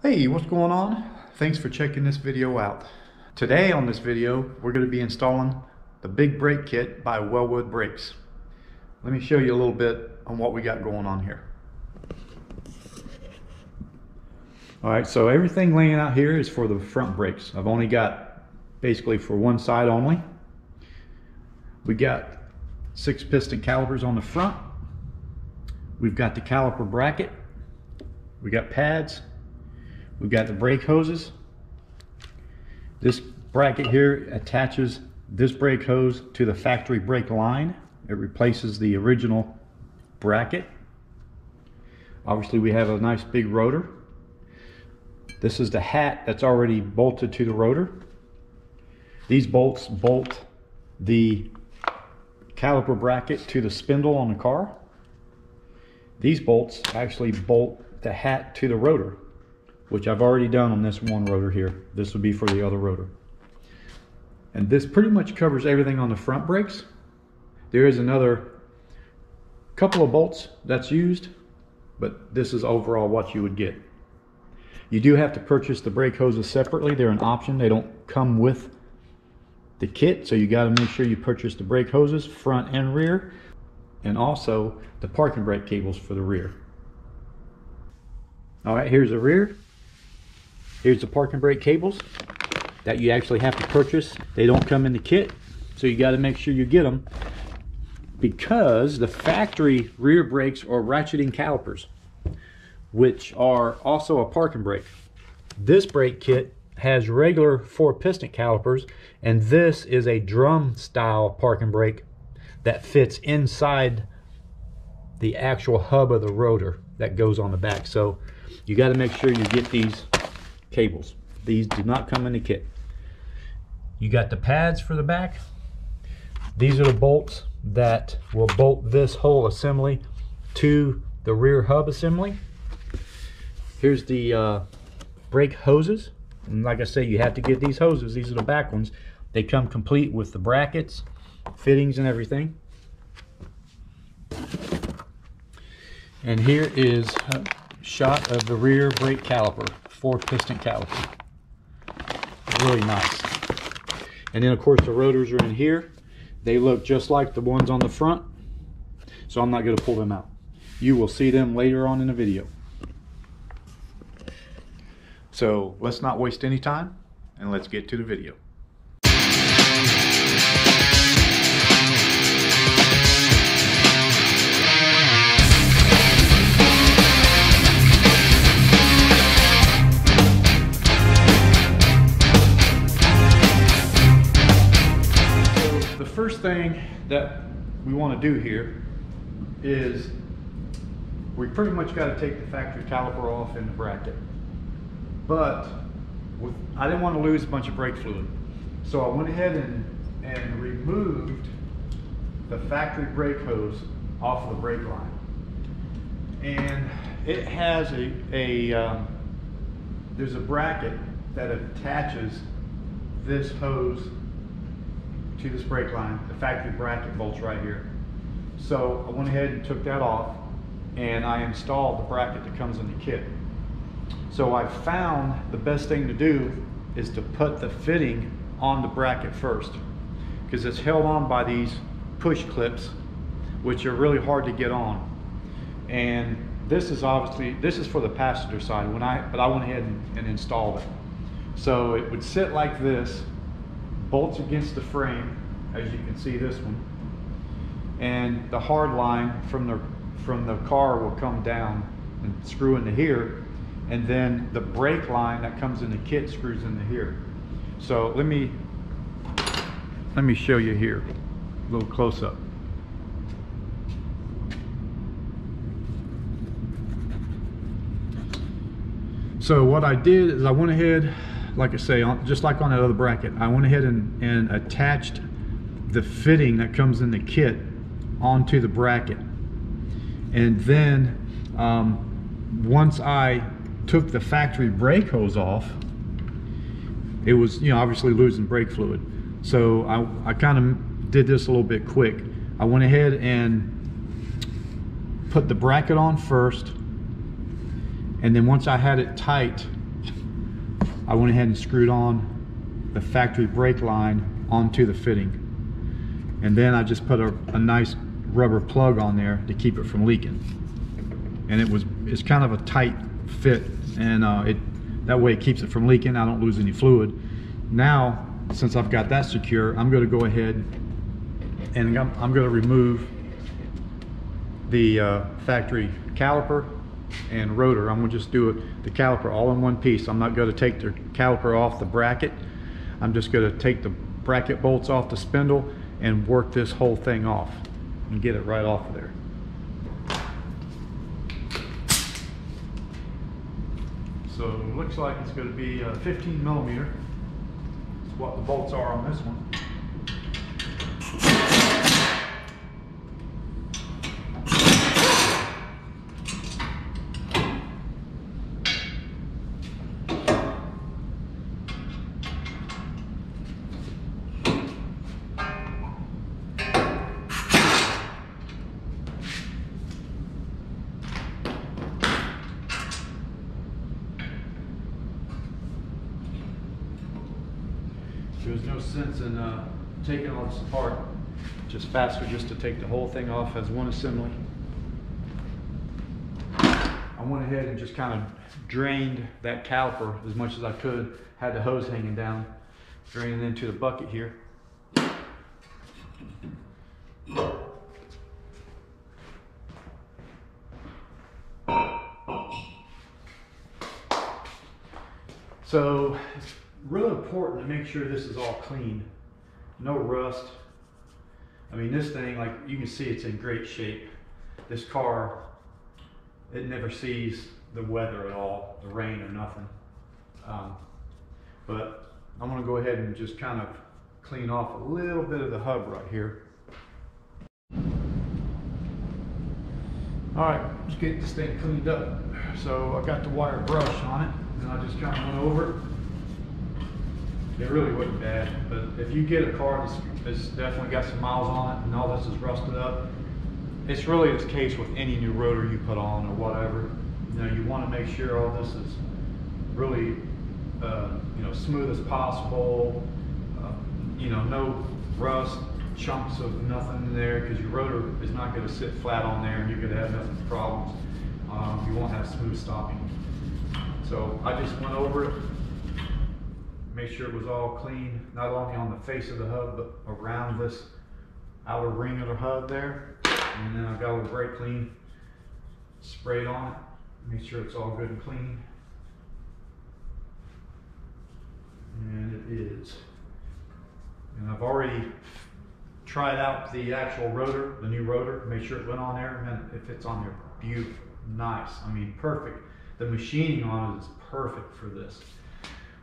Hey, what's going on? Thanks for checking this video out. Today on this video, we're going to be installing the big brake kit by Wilwood brakes. Let me show you a little bit on what we got going on here. Alright, so everything laying out here is for the front brakes. I've only got basically for one side only. We got 6 piston calipers on the front. We've got the caliper bracket. We got pads. We've got the brake hoses. This bracket here attaches this brake hose to the factory brake line. It replaces the original bracket. Obviously we have a nice big rotor. This is the hat that's already bolted to the rotor. These bolts bolt the caliper bracket to the spindle on the car. These bolts actually bolt the hat to the rotor, which I've already done on this one rotor here. This would be for the other rotor. And this pretty much covers everything on the front brakes. There is another couple of bolts that's used, but this is overall what you would get. You do have to purchase the brake hoses separately. They're an option. They don't come with the kit, so you got to make sure you purchase the brake hoses front and rear, and also the parking brake cables for the rear. All right, here's the rear. Here's the parking brake cables that you actually have to purchase. They don't come in the kit, so you got to make sure you get them, because the factory rear brakes are ratcheting calipers, which are also a parking brake. This brake kit has regular 4-piston calipers, and this is a drum style parking brake that fits inside the actual hub of the rotor that goes on the back. So you got to make sure you get these cables. These do not come in the kit. You got the pads for the back. These are the bolts that will bolt this whole assembly to the rear hub assembly. Here's the brake hoses, and like I say, you have to get these hoses. These are the back ones. They come complete with the brackets, fittings, and everything. And here is a shot of the rear brake caliper, 4-piston caliper. Really nice. And then of course the rotors are in here. They look just like the ones on the front, so I'm not going to pull them out. You will see them later on in the video. So let's not waste any time, and let's get to the video. First thing that we want to do here is we pretty much got to take the factory caliper off in the bracket, but I didn't want to lose a bunch of brake fluid, so I went ahead and removed the factory brake hose off of the brake line, and it has there's a bracket that attaches this hose to this brake line. The factory bracket bolts right here. So I went ahead and took that off, and I installed the bracket that comes in the kit. So I found the best thing to do is to put the fitting on the bracket first, because it's held on by these push clips, which are really hard to get on. And this is for the passenger side, but I went ahead and installed it. So it would sit like this, bolts against the frame, as you can see this one, and the hard line from the car will come down and screw into here, and then the brake line that comes in the kit screws into here. So let me show you here a little close up. So what I did is I went ahead, like I say, just like on that other bracket, I went ahead and attached the fitting that comes in the kit onto the bracket. And then once I took the factory brake hose off, it was, obviously losing brake fluid. So I kind of did this a little bit quick. I went ahead and put the bracket on first, and then once I had it tight I went ahead and screwed on the factory brake line onto the fitting, and then I just put a nice rubber plug on there to keep it from leaking. And it's kind of a tight fit, and that way it keeps it from leaking. I don't lose any fluid. Now, since I've got that secure, I'm going to go ahead and I'm going to remove the factory caliper and rotor. I'm going to just do the caliper all in one piece. I'm not going to take the caliper off the bracket. I'm just going to take the bracket bolts off the spindle and work this whole thing off and get it right off of there. So it looks like it's going to be 15 millimeter. That's what the bolts are on this one. There's no sense in taking all this apart. Just faster just to take the whole thing off as one assembly. I went ahead and just kind of drained that caliper as much as I could. Had the hose hanging down, draining into the bucket here. So it's really important to make sure this is all clean. No rust. I mean, this thing, like you can see, it's in great shape. This car, it never sees the weather at all, the rain or nothing. But I'm going to go ahead and just kind of clean off a little bit of the hub right here. All right, let's get this thing cleaned up. So I got the wire brush on it, and I just kind of went over it. It really wasn't bad, but if you get a car that's definitely got some miles on it and all this is rusted up, it's really the case with any new rotor you put on or whatever. You know, you want to make sure all this is really smooth as possible. No rust, chunks of nothing in there, because your rotor is not going to sit flat on there and you're going to have nothing problems. You won't have smooth stopping. So I just went over it, make sure it was all clean, not only on the face of the hub, but around this outer ring of the hub there. And then I've got a little brake clean sprayed on it, make sure it's all good and clean. And it is. And I've already tried out the actual rotor, the new rotor, make sure it went on there, and it fits on there beautiful, nice. I mean, perfect. The machining on it is perfect for this.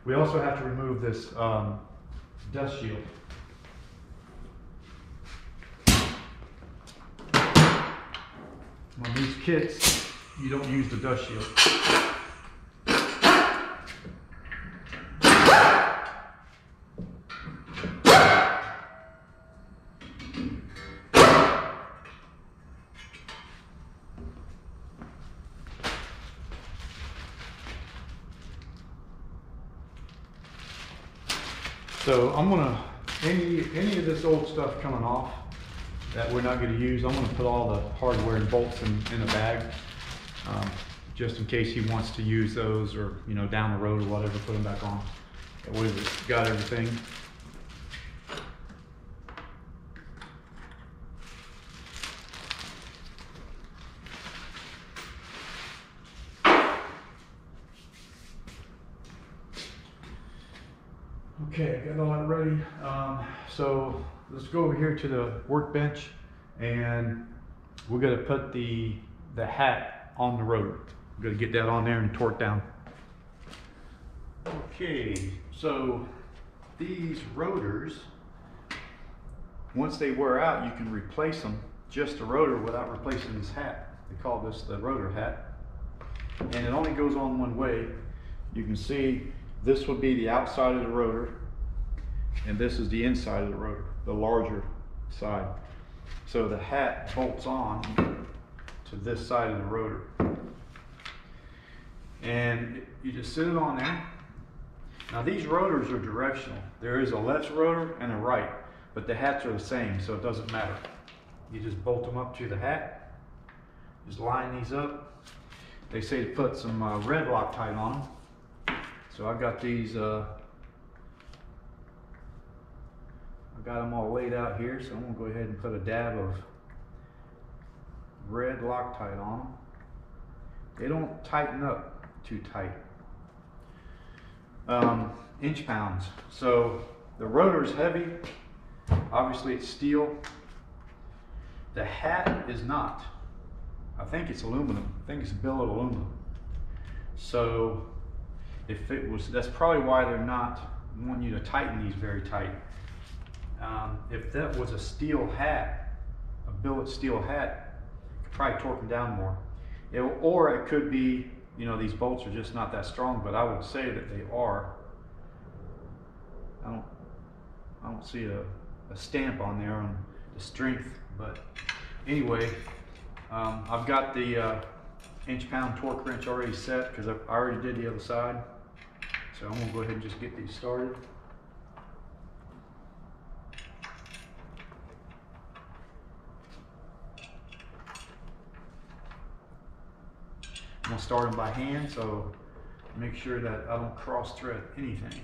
We also have to remove this dust shield. On these kits, you don't use the dust shield. So I'm gonna, any of this old stuff coming off that we're not gonna use, I'm gonna put all the hardware and bolts in a bag, just in case he wants to use those, or down the road or whatever, put them back on. That way we've got everything. Okay, got all that ready. So let's go over here to the workbench, and we're going to put the hat on the rotor. We're going to get that on there and torque down. Okay, so these rotors, once they wear out, you can replace them, just the rotor, without replacing this hat. They call this the rotor hat, and it only goes on one way. You can see this would be the outside of the rotor, and this is the inside of the rotor, the larger side. So the hat bolts on to this side of the rotor. And you just sit it on there, Now these rotors are directional. There is a left rotor and a right, but the hats are the same, so it doesn't matter. You just bolt them up to the hat, just line these up. They say to put some red Loctite on them. So I've got these, I've got them all laid out here, so I'm gonna go ahead and put a dab of red Loctite on them. They don't tighten up too tight. Inch pounds. So the rotor is heavy. Obviously it's steel. The hat is not. I think it's aluminum. I think it's billet aluminum. So if it was, that's probably why they're not wanting you to tighten these very tight. If that was a steel hat, a billet steel hat, you could probably torque them down more. Or it could be, you know, these bolts are just not that strong, but I would say that they are. I don't see a stamp on there on the strength, but anyway, I've got the inch-pound torque wrench already set because I already did the other side. So I'm gonna go ahead and just get these started. I'm gonna start them by hand, so make sure that I don't cross-thread anything.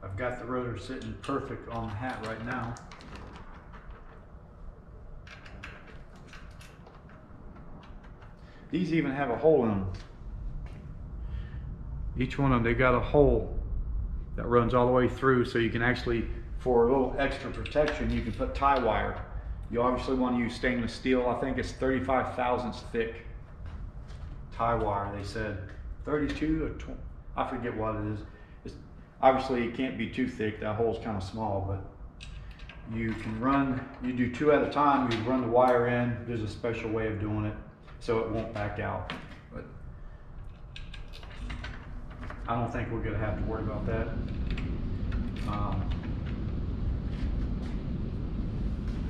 I've got the rotor sitting perfect on the hat right now. These even have a hole in them. Each one of them, they got a hole that runs all the way through, so you can actually, for a little extra protection, you can put tie wire. You obviously want to use stainless steel. I think it's 35 thousandths thick tie wire. They said 32 or 20, I forget what it is. Obviously it can't be too thick, that hole's kind of small, but you can run, you do two at a time, you run the wire in. There's a special way of doing it so it won't back out. But I don't think we're gonna have to worry about that.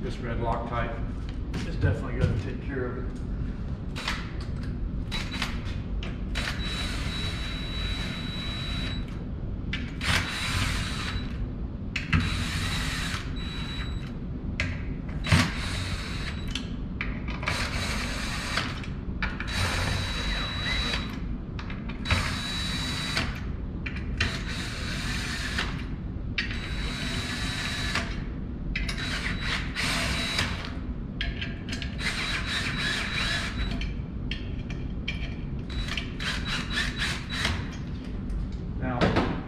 This red Loctite is definitely gonna take care of it.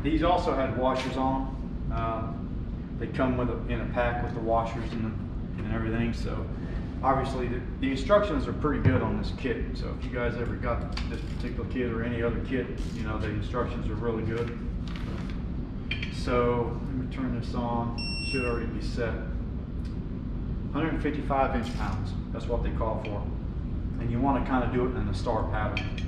These also had washers on them. They come with in a pack with the washers and everything. So obviously the instructions are pretty good on this kit. So if you guys ever got this particular kit or any other kit, you know the instructions are really good. So let me turn this on. Should already be set. 155 inch-pounds. That's what they call for. And you want to kind of do it in a star pattern.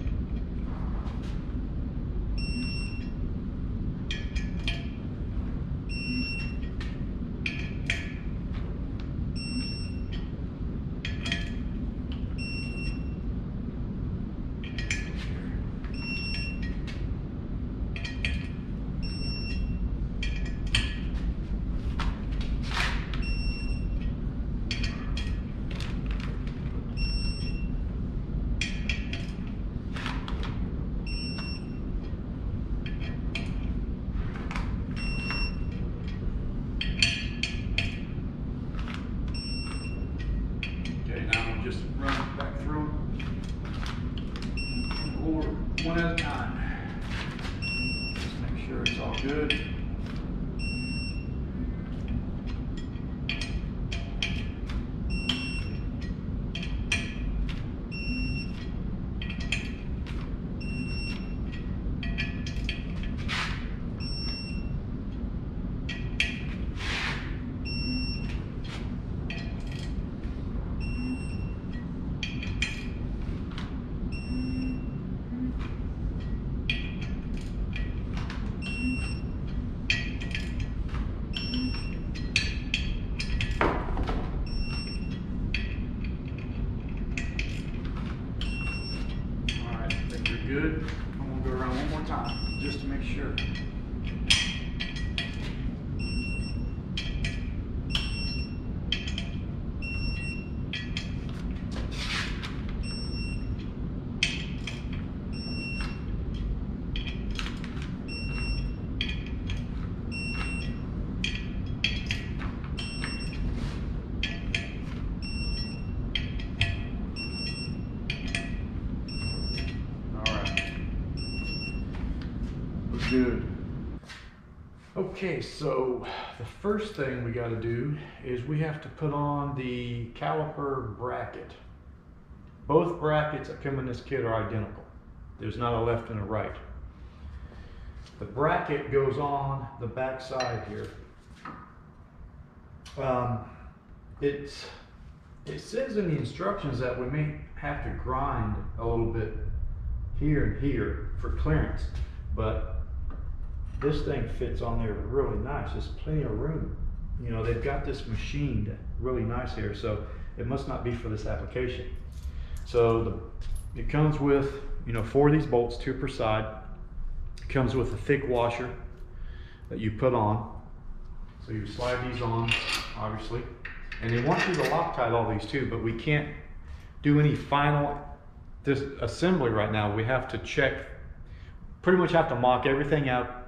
Just run it back through or one at a time. Just make sure it's all good. Good. Come on We'll go around one more time just to make sure. Good. Okay, so the first thing we got to do is we have to put on the caliper bracket. Both brackets that come in this kit are identical. There's not a left and a right. The bracket goes on the back side here. It says in the instructions that we may have to grind a little bit here and here for clearance, but this thing fits on there really nice. There's plenty of room. You know, they've got this machined really nice here, so it must not be for this application. So it comes with, you know, 4 of these bolts, 2 per side. It comes with a thick washer that you put on. So you slide these on, obviously. And they want you to Loctite all these too, but we can't do any final assembly right now. We have to check, pretty much have to mock everything out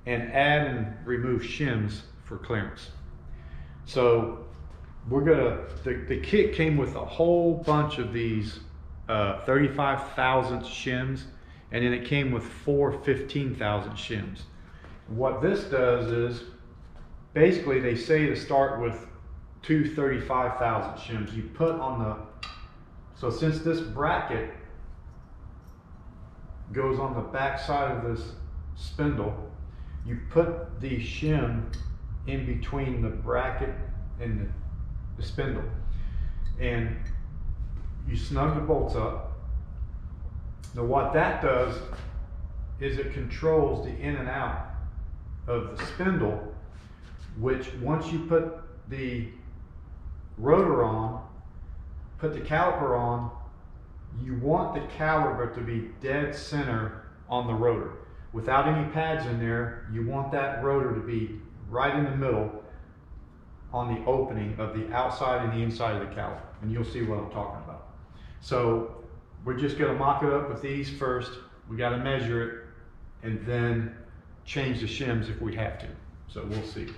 and add and remove shims for clearance. So we're gonna, the kit came with a whole bunch of these 35 thousandths shims, and then it came with 4 15,000 shims. What this does is, basically they say to start with 2 35 thousandths shims. You put on the, so since this bracket goes on the back side of this spindle, you put the shim in between the bracket and the spindle, and you snug the bolts up. Now what that does is it controls the in and out of the spindle, which once you put the rotor on, put the caliper on, you want the caliper to be dead center on the rotor. Without any pads in there, you want that rotor to be right in the middle on the opening of the outside and the inside of the caliper. And you'll see what I'm talking about. So we're just gonna mock it up with these first. We gotta measure it and then change the shims if we have to. So we'll see.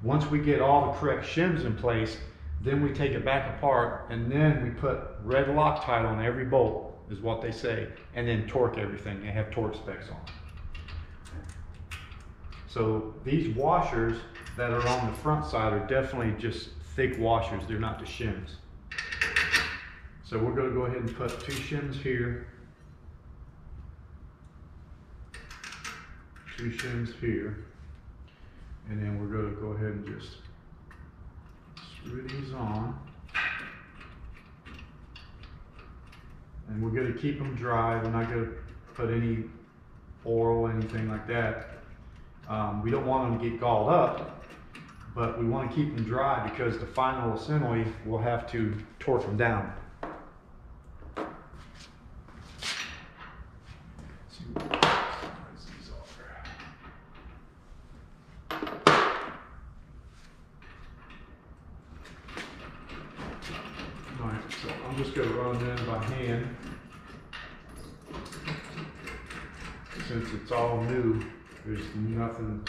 Once we get all the correct shims in place, then we take it back apart, and then we put red Loctite on every bolt, is what they say, and then torque everything. They have torque specs on. So these washers that are on the front side are definitely just thick washers. They're not the shims. So we're going to go ahead and put 2 shims here, 2 shims here, and then we're going to go ahead and just screw these on. And we're going to keep them dry. We're not going to put any oil, anything like that. We don't want them to get galled up, but we want to keep them dry because the final assembly will have to torque them down. Let's see what size these are. Alright, so I'm just going to run them in by hand. Since it's all new, there's nothing,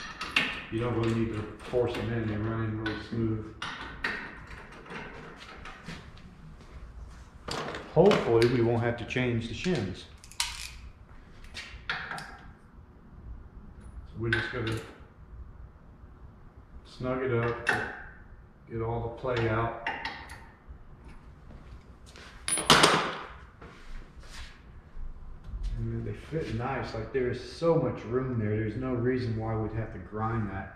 you don't really need to force them in, they run in really smooth. Hopefully we won't have to change the shims. So we're just going to snug it up, get all the play out. And they fit nice, like there's so much room there. There's no reason why we'd have to grind that.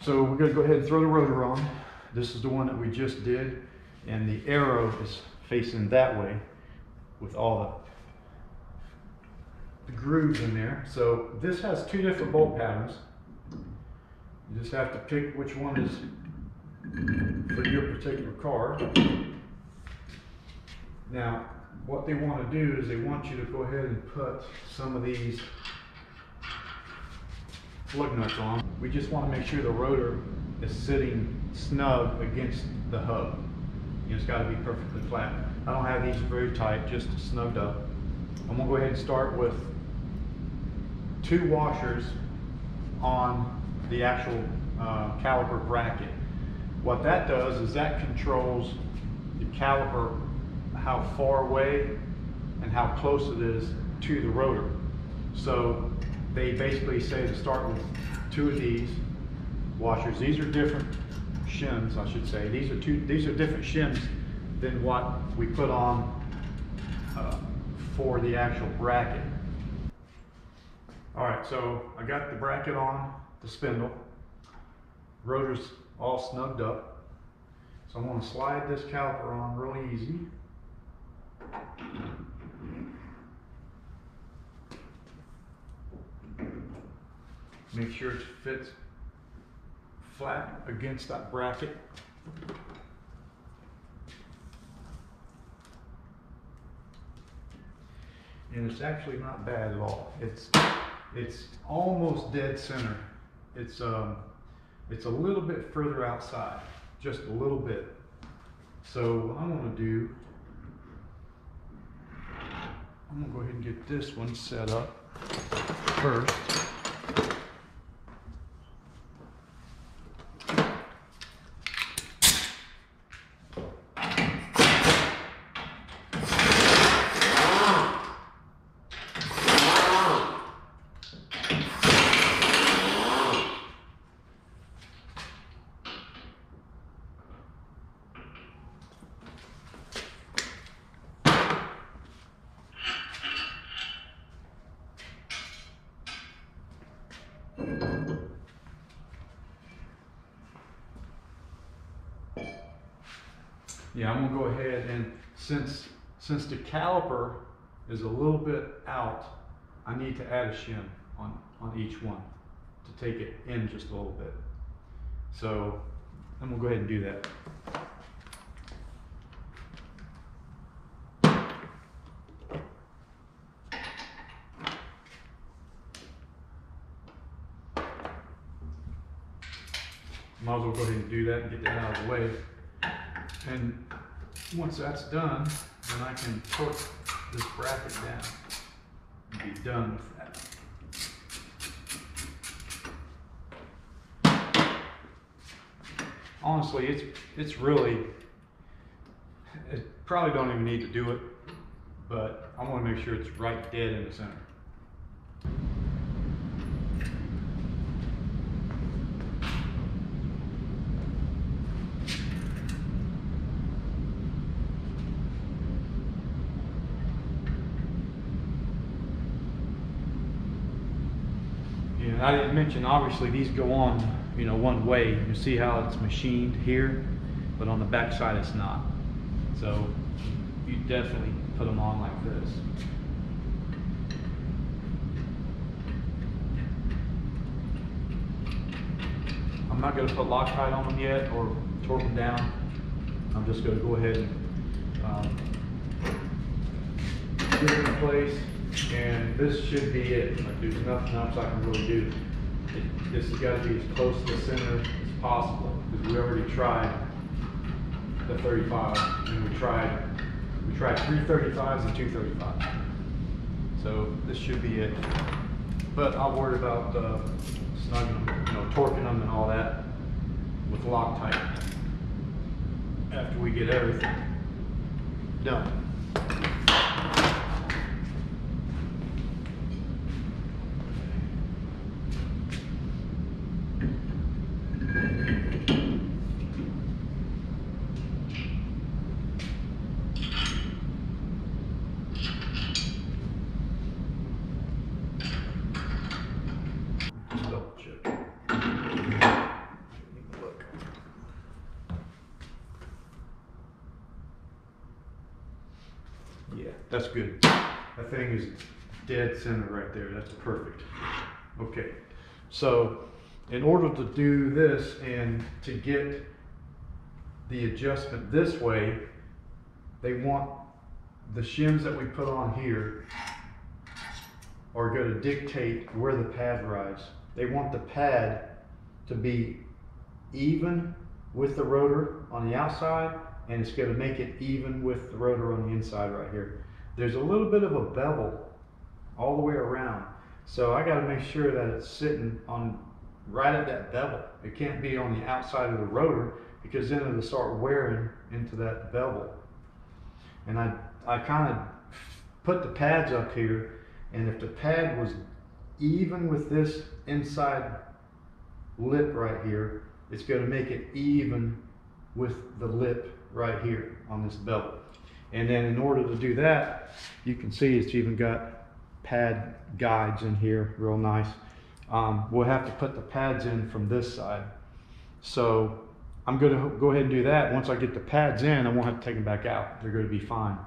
So we're going to go ahead and throw the rotor on. This is the one that we just did, and the arrow is facing that way with all the grooves in there. So this has 2 different bolt patterns. You just have to pick which one is for your particular car. Now, what they want to do is they want you to go ahead and put some of these lug nuts on. We just want to make sure the rotor is sitting snug against the hub. You know, it's got to be perfectly flat. I don't have these very tight, just snugged up. I'm going to go ahead and start with 2 washers on the actual caliper bracket. What that does is that controls the caliper, how far away and how close it is to the rotor. So they basically say to start with 2 of these washers. These are different shims, I should say. These are different shims than what we put on for the actual bracket. All right, so I got the bracket on the spindle. Rotor's all snugged up. So I'm going to slide this caliper on really easy. Make sure it fits flat against that bracket. And it's actually not bad at all. It's almost dead center. It's a little bit further outside, just a little bit. So what I'm going to do, I'm going to go ahead and get this one set up first. Yeah, I'm gonna go ahead and since the caliper is a little bit out, I need to add a shim on each one to take it in just a little bit. So I'm gonna go ahead and do that. Might as well go ahead and do that and get that out of the way. And once that's done, then I can put this bracket down and be done with that. Honestly, it's really, it probably don't even need to do it, but I want to make sure it's right dead in the center. I didn't mention, obviously these go on, you know, one way. You see how it's machined here, but on the back side it's not. So you definitely put them on like this. I'm not going to put Loctite on them yet or torque them down. I'm just going to go ahead and get them in place. And this should be it. Like, there's nothing else I can really do. This has got to be as close to the center as possible, because we already tried the 35, and we tried 3 35s and 2 35s. So this should be it. But I'll worry about snugging them, you know, torquing them and all that with Loctite after we get everything done. Yeah, that's good. That thing is dead center right there. That's perfect. Okay, so in order to do this and to get the adjustment this way, they want the shims that we put on here are going to dictate where the pad rides. They want the pad to be even with the rotor on the outside, and it's going to make it even with the rotor on the inside right here. There's a little bit of a bevel all the way around, so I got to make sure that it's sitting on right at that bevel. It can't be on the outside of the rotor, because then it'll start wearing into that bevel. And I kind of put the pads up here, and if the pad was even with this inside lip right here, it's going to make it even with the lip right here on this bevel. And then in order to do that, you can see it's even got pad guides in here, real nice. We'll have to put the pads in from this side. So I'm going to go ahead and do that. Once I get the pads in, I won't have to take them back out. They're going to be fine.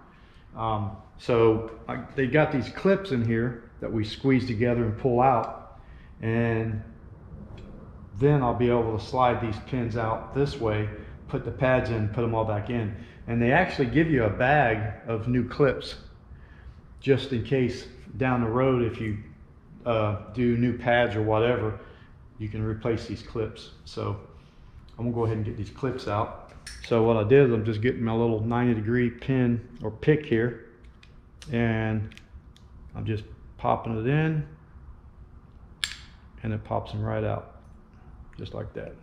They got these clips in here that we squeeze together and pull out, and then I'll be able to slide these pins out this way, put the pads in, put them all back in. And they actually give you a bag of new clips just in case down the road, if you do new pads or whatever, you can replace these clips. So I'm gonna go ahead and get these clips out. So what I did is I'm just getting my little 90-degree pin or pick here, and I'm just popping it in, and it pops them right out, just like that.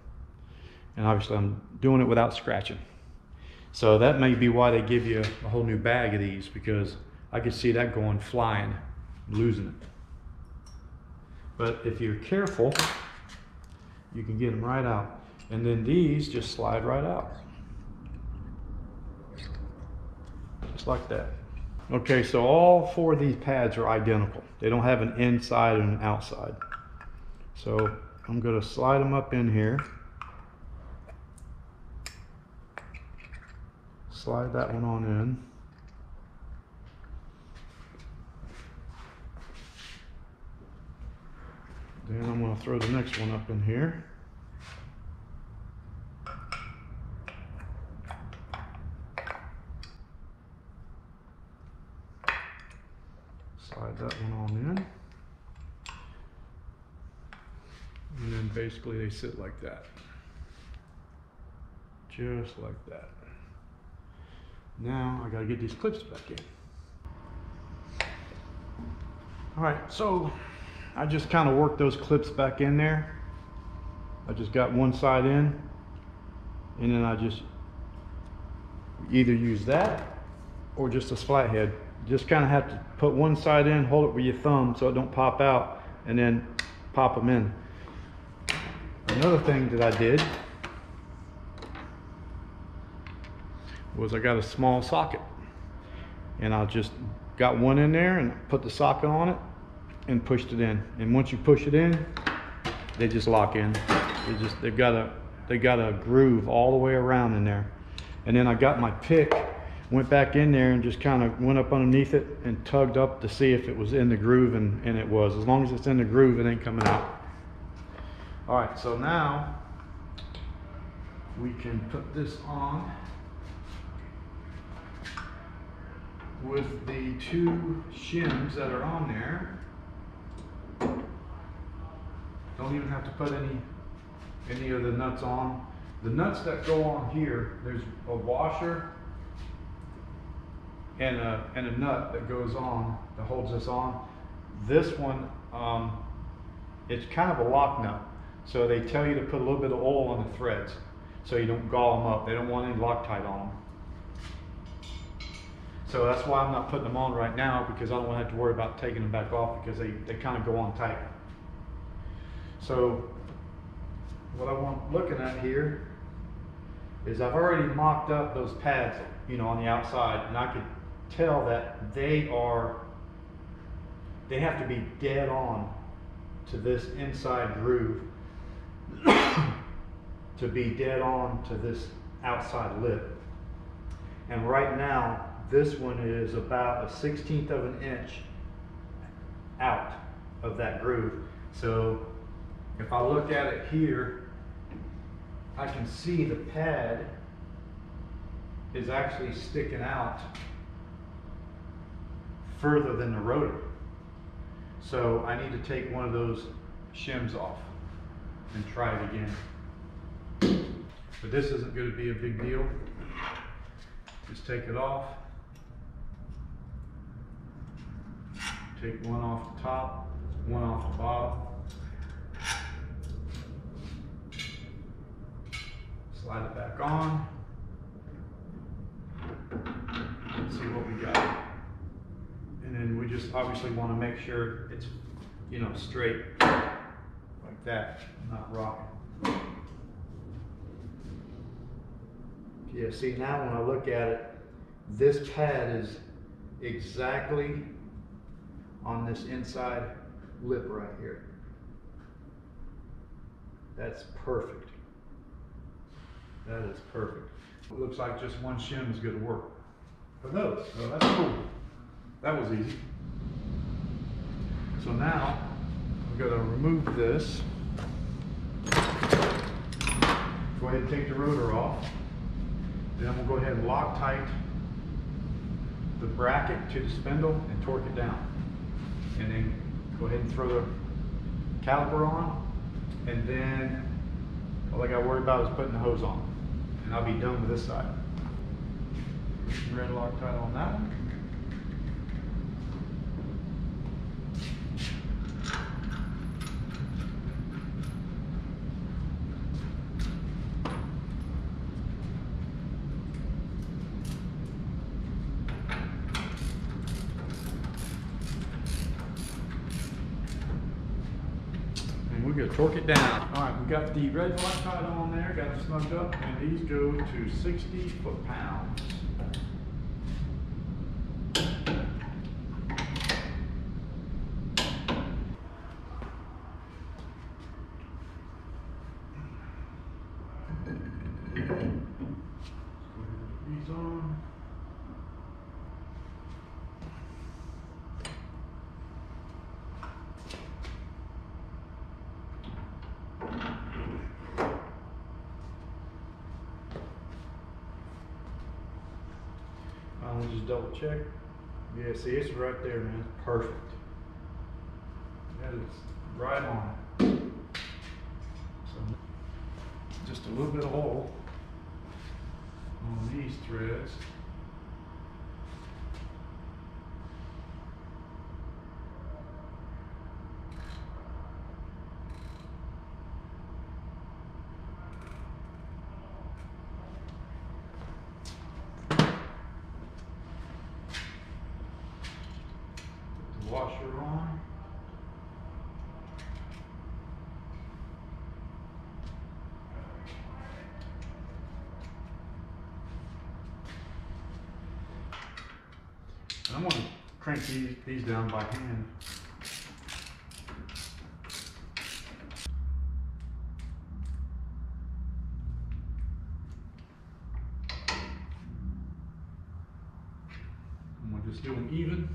And obviously I'm doing it without scratching. So that may be why they give you a whole new bag of these, because I could see that going flying, losing it. But if you're careful, you can get them right out. And then these just slide right out. Just like that. Okay, so all four of these pads are identical. They don't have an inside and an outside. So I'm going to slide them up in here. Slide that one on in. Then I'm going to throw the next one up in here. Slide that one on in. And then basically they sit like that. Just like that. Now I got to get these clips back in. All right, so I just kind of worked those clips back in there. I just got one side in, and then I just either use that or just a flathead. Just kind of have to put one side in, hold it with your thumb so it don't pop out, and then pop them in. Another thing that I did was I got a small socket, and I just got one in there and put the socket on it and pushed it in. And once you push it in, they just lock in. They got a groove all the way around in there. And then I got my pick, went back in there and just kind of went up underneath it and tugged up to see if it was in the groove, and it was. As long as it's in the groove, it ain't coming out. All right, so now we can put this on with the two shims that are on there. Don't even have to put any of the nuts on. The nuts that go on here, there's a washer and a nut that goes on, that holds this on. This one, it's kind of a lock nut. So they tell you to put a little bit of oil on the threads so you don't gall them up. They don't want any Loctite on them. So that's why I'm not putting them on right now, because I don't want to have to worry about taking them back off, because they kind of go on tight. So what I'm looking at here is I've already mocked up those pads, on the outside, and I could tell that they have to be dead on to this inside groove to be dead on to this outside lip. And right now, this one is about a 1/16 of an inch out of that groove. So if I look at it here, I can see the pad is actually sticking out further than the rotor. So I need to take one of those shims off and try it again. But this isn't going to be a big deal. Just take it off. Take one off the top, one off the bottom. Slide it back on. Let's see what we got. And then we just obviously want to make sure it's, you know, straight like that, not rocking. Yeah, see, now when I look at it, this pad is exactly on this inside lip right here. That's perfect. That is perfect. It looks like just one shim is going to work for those. So that's cool. That was easy. So now I'm going to remove this. Go ahead and take the rotor off. Then we'll go ahead and Loctite the bracket to the spindle and torque it down. And then go ahead and throw the caliper on. And then all I got to worry about is putting the hose on. And I'll be done with this side. Red Loctite on that one. We're going to torque it down. All right, we got the red Loctite on there, got it snugged up, and these go to 60 foot-pounds. These on. I'll just double check. Yeah, see, it's right there, man. Perfect. That is right on. So, just a little bit of oil on these threads. Washer on. I'm going to crank these down by hand. I'm going to just do them even.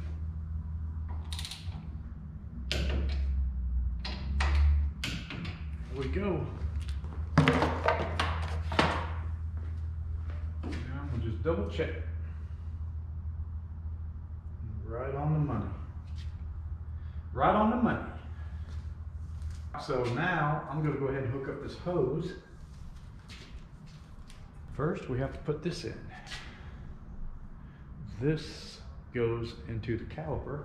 There we go. Now we'll just double check. Right on the money. Right on the money. So now I'm going to go ahead and hook up this hose. First we have to put this in. This goes into the caliper.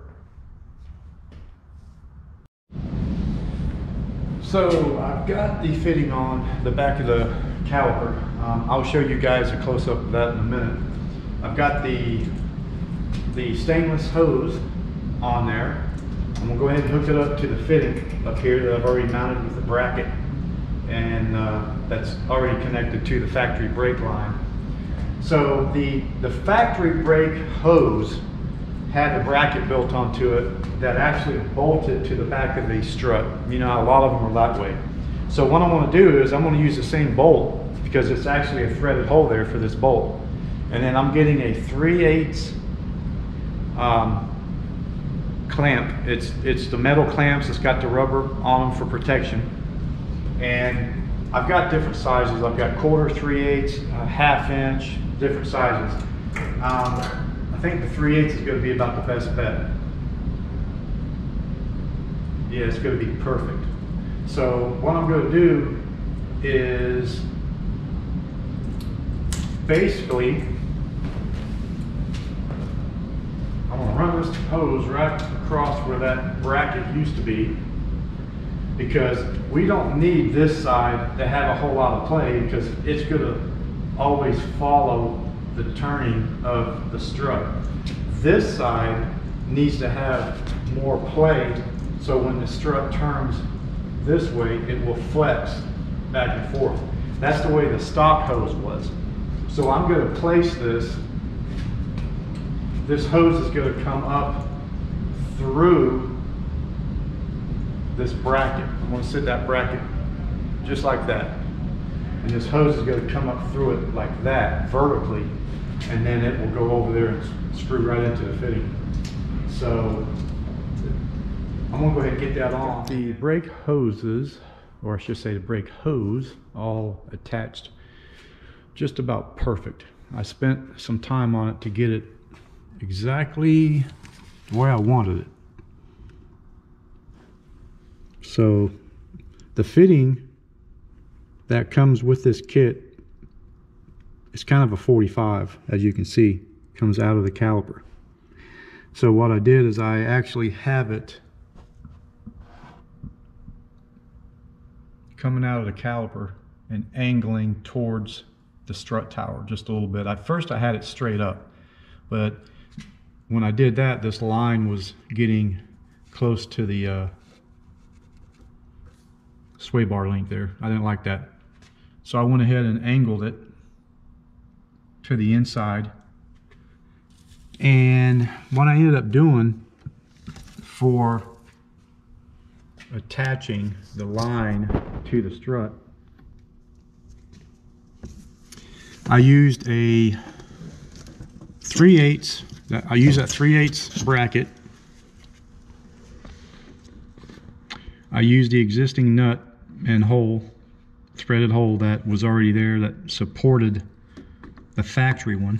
So I've got the fitting on the back of the caliper. I'll show you guys a close-up of that in a minute. I've got the stainless hose on there. I'm gonna go ahead and hook it up to the fitting up here that I've already mounted with the bracket, and that's already connected to the factory brake line. So the factory brake hose had a bracket built onto it that actually bolted to the back of the strut. You know, a lot of them are that way. So what I want to do is I'm going to use the same bolt because it's actually a threaded hole there for this bolt. And then I'm getting a 3/8 clamp. It's the metal clamps. It's got the rubber on them for protection. And I've got different sizes. I've got 1/4, 3/8, 1/2 inch, different sizes. I I think the 3/8 is going to be about the best bet. Yeah, it's going to be perfect. So what I'm going to do is basically I'm going to run this hose right across where that bracket used to be, because we don't need this side to have a whole lot of play, because it's going to always follow the turning of the strut. This side needs to have more play, so when the strut turns this way, it will flex back and forth. That's the way the stock hose was. So I'm going to place this. This hose is going to come up through this bracket. I'm going to sit that bracket just like that. And this hose is going to come up through it like that, vertically, and then it will go over there and screw right into the fitting. So I'm going to go ahead and get that on. The brake hoses, or I should say the brake hose, all attached just about perfect. I spent some time on it to get it exactly the way I wanted it. So the fitting that comes with this kit is kind of a 45, as you can see, comes out of the caliper. So what I did is I actually have it coming out of the caliper and angling towards the strut tower just a little bit. At first I had it straight up, but when I did that, this line was getting close to the sway bar link there. I didn't like that. So I went ahead and angled it to the inside. And what I ended up doing for attaching the line to the strut, I used a 3/8. I used that 3/8 bracket. I used the existing nut and hole, threaded hole that was already there that supported the factory one.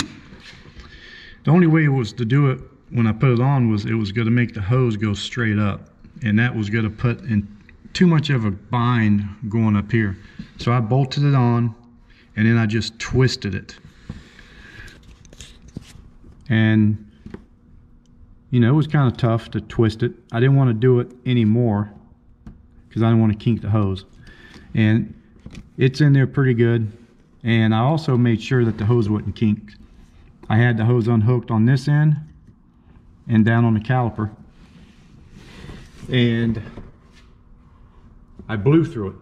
The only way it was to do it when I put it on was it was going to make the hose go straight up, and that was going to put in too much of a bind going up here. So I bolted it on, and then I just twisted it. And you know, it was kind of tough to twist it. I didn't want to do it anymore because I didn't want to kink the hose. And it's in there pretty good. And I also made sure that the hose wouldn't kink. I had the hose unhooked on this end and down on the caliper. And I blew through it.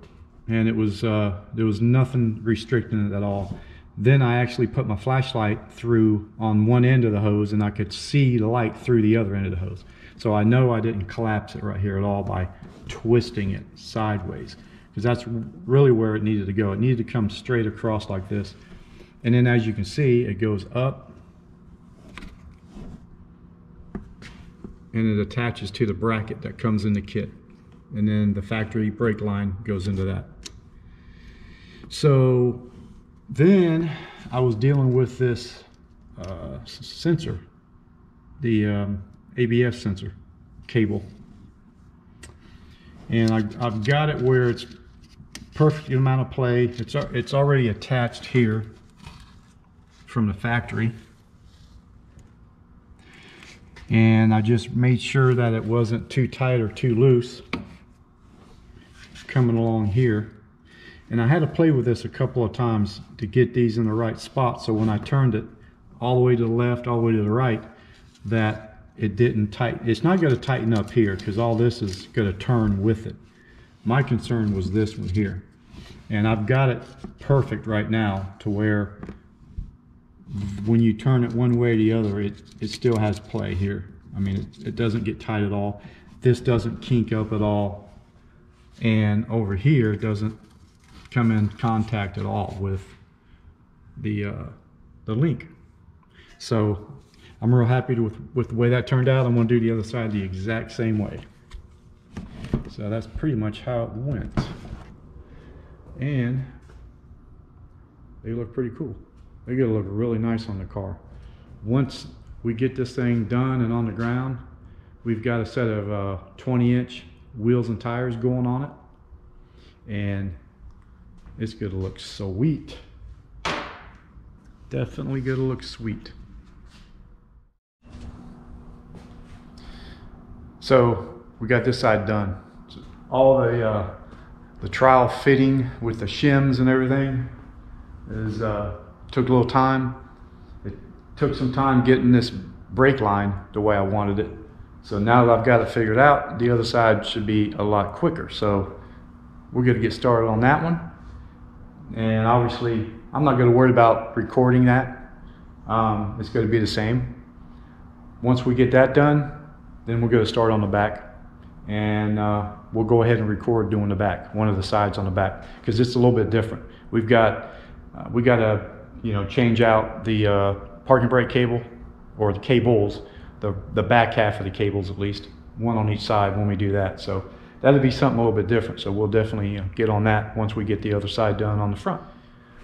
And it was there was nothing restricting it at all. Then I actually put my flashlight through on one end of the hose, and I could see the light through the other end of the hose. So I know I didn't collapse it right here at all by twisting it sideways, because that's really where it needed to go. It needed to come straight across like this. And then as you can see, it goes up and it attaches to the bracket that comes in the kit. And then the factory brake line goes into that. So then I was dealing with this sensor, the Abf Sensor Cable, and I've got it where it's perfect amount of play. It's already attached here from the factory, and I just made sure that it wasn't too tight or too loose coming along here. And I had to play with this a couple of times to get these in the right spot, so when I turned it all the way to the left, all the way to the right, that it didn't tighten. It's not going to tighten up here because all this is going to turn with it. My concern was this one here. And I've got it perfect right now to where when you turn it one way or the other, it still has play here. I mean, it doesn't get tight at all. This doesn't kink up at all. And over here, it doesn't come in contact at all with the link. So I'm real happy with the way that turned out. I'm going to do the other side the exact same way. So that's pretty much how it went. And they look pretty cool. They're going to look really nice on the car. Once we get this thing done and on the ground, we've got a set of 20-inch wheels and tires going on it, and it's gonna look sweet. Definitely gonna look sweet. So we got this side done. All the trial fitting with the shims and everything is took a little time. It took some time getting this brake line the way I wanted it. So now that I've got it figured out, the other side should be a lot quicker. So we're gonna get started on that one. And obviously, I'm not gonna worry about recording that. It's gonna be the same. Once we get that done, then we're gonna start on the back. And we'll go ahead and record doing the back, one of the sides on the back, because it's a little bit different. We got to change out the parking brake cable, or the cables, the back half of the cables at least, one on each side when we do that. So that'll be something a little bit different. So we'll definitely get on that once we get the other side done on the front.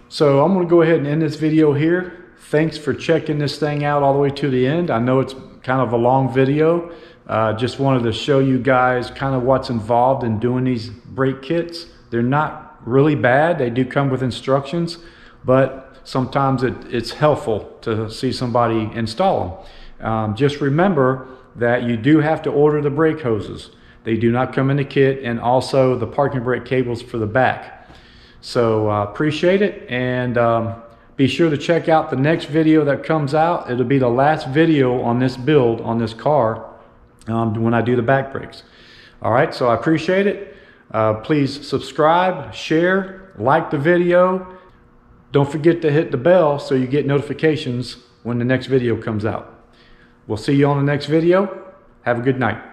So I'm going to go ahead and end this video here. Thanks for checking this thing out all the way to the end. I know it's kind of a long video. Just wanted to show you guys kind of what's involved in doing these brake kits. They're not really bad. They do come with instructions, but sometimes it's helpful to see somebody install them. Just remember that you do have to order the brake hoses. They do not come in the kit, and also the parking brake cables for the back. So appreciate it, and be sure to check out the next video that comes out. It'll be the last video on this build on this car when I do the back brakes. All right, so I appreciate it. Please subscribe, share, like the video. Don't forget to hit the bell so you get notifications when the next video comes out. We'll see you on the next video. Have a good night.